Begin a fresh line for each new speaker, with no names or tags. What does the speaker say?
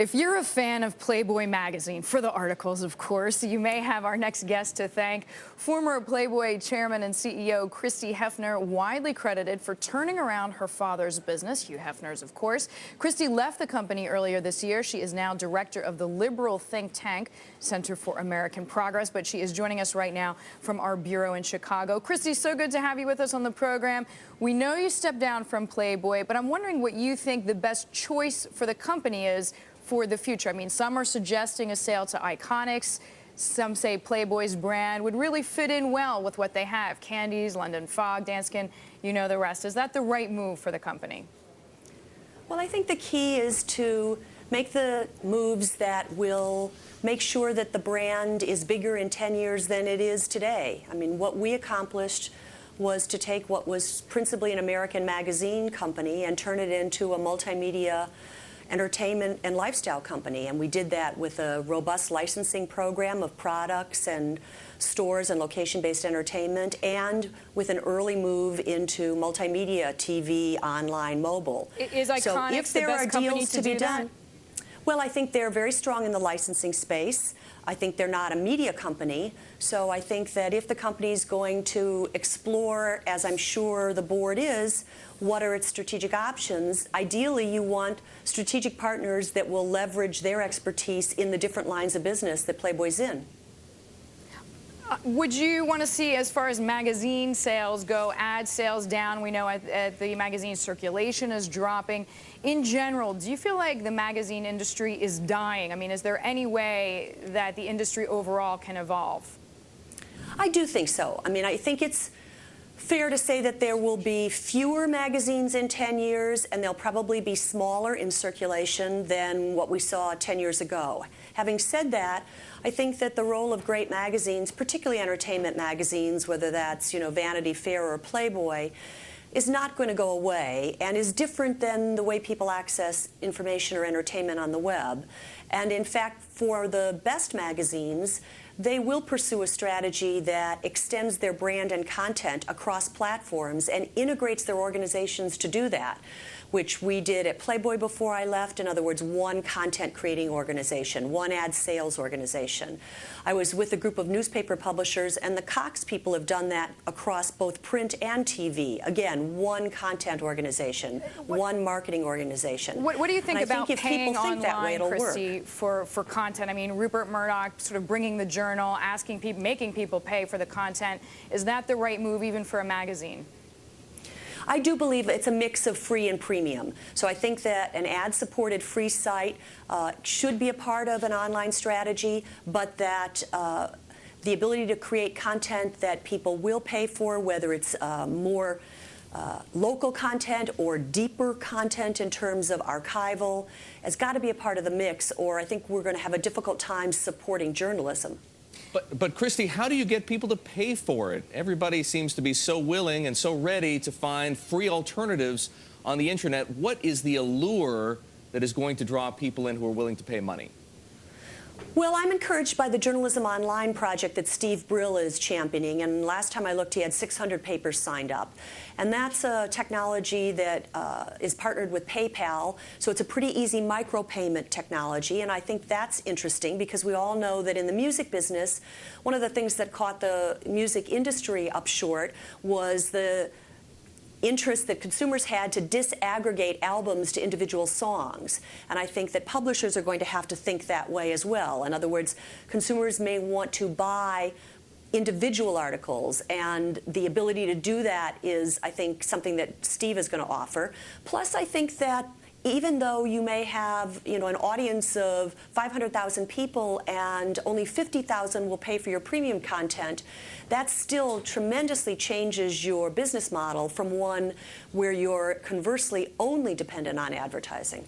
If you're a fan of Playboy magazine, for the articles, of course, you may have our next guest to thank. Former Playboy chairman and CEO Christie Hefner, widely credited for turning around her father's business, Hugh Hefner's, of course. Christie left the company earlier this year. She is now director of the liberal think tank Center for American Progress, but she is joining us right now from our bureau in Chicago. Christie, so good to have you with us on the program. We know you stepped down from Playboy, but I'm wondering what you think the best choice for the company is for the future. I mean, some are suggesting a sale to Iconics. Some say Playboy's brand would really fit in well with what they have. Candies, London Fog, Danskin, you know the rest. Is that the right move for the company?
Well, I think the key is to make the moves that will make sure that the brand is bigger in 10 years than it is today. I mean, what we accomplished was to take what was principally an American magazine company and turn it into a multimedia entertainment and lifestyle company, and we did that with a robust licensing program of products and stores and location-based entertainment, and with an early move into multimedia, TV, online, mobile.
Is Iconics the best company to do that?
Well, I think they're very strong in the licensing space. I think they're not a media company, so I think that if the company's going to explore, as I'm sure the board is, what are its strategic options, ideally you want strategic partners that will leverage their expertise in the different lines of business that Playboy's in.
Would you want to see, as far as magazine sales go, ad sales down? We know at the magazine circulation is dropping. In general, do you feel like the magazine industry is dying? I mean, is there any way that the industry overall can evolve?
I do think so. I mean, I think it's fair to say that there will be fewer magazines in 10 years, and they'll probably be smaller in circulation than what we saw 10 years ago. Having said that, I think that the role of great magazines, particularly entertainment magazines, whether that's, Vanity Fair or Playboy, is not going to go away and is different than the way people access information or entertainment on the web. And in fact, for the best magazines, they will pursue a strategy that extends their brand and content across platforms and integrates their organizations to do that, which we did at Playboy before I left. In other words, one content creating organization, one ad sales organization. I was with a group of newspaper publishers, and the Cox people have done that across both print and TV. Again, one content organization, one marketing organization.
What do you think about paying online, Christie, for content? I mean, Rupert Murdoch sort of bringing the Journal, asking people, making people pay for the content. Is that the right move even for a magazine?
I do believe it's a mix of free and premium. So I think that an ad-supported free site should be a part of an online strategy, but that the ability to create content that people will pay for, whether it's more local content or deeper content in terms of archival, has got to be a part of the mix, or I think we're going to have a difficult time supporting journalism.
But Christie, how do you get people to pay for it? Everybody seems to be so willing and so ready to find free alternatives on the internet. What is the allure that is going to draw people in who are willing to pay money?
Well, I'm encouraged by the Journalism Online project that Steve Brill is championing, and last time I looked, he had 600 papers signed up. And that's a technology that is partnered with PayPal, so it's a pretty easy micropayment technology, and I think that's interesting because we all know that in the music business, one of the things that caught the music industry up short was the interest that consumers had to disaggregate albums to individual songs. And I think that publishers are going to have to think that way as well. In other words, consumers may want to buy individual articles, and the ability to do that is, I think, something that Steve is going to offer. Plus, I think that even though you may have, an audience of 500,000 people and only 50,000 will pay for your premium content, that still tremendously changes your business model from one where you're conversely only dependent on advertising.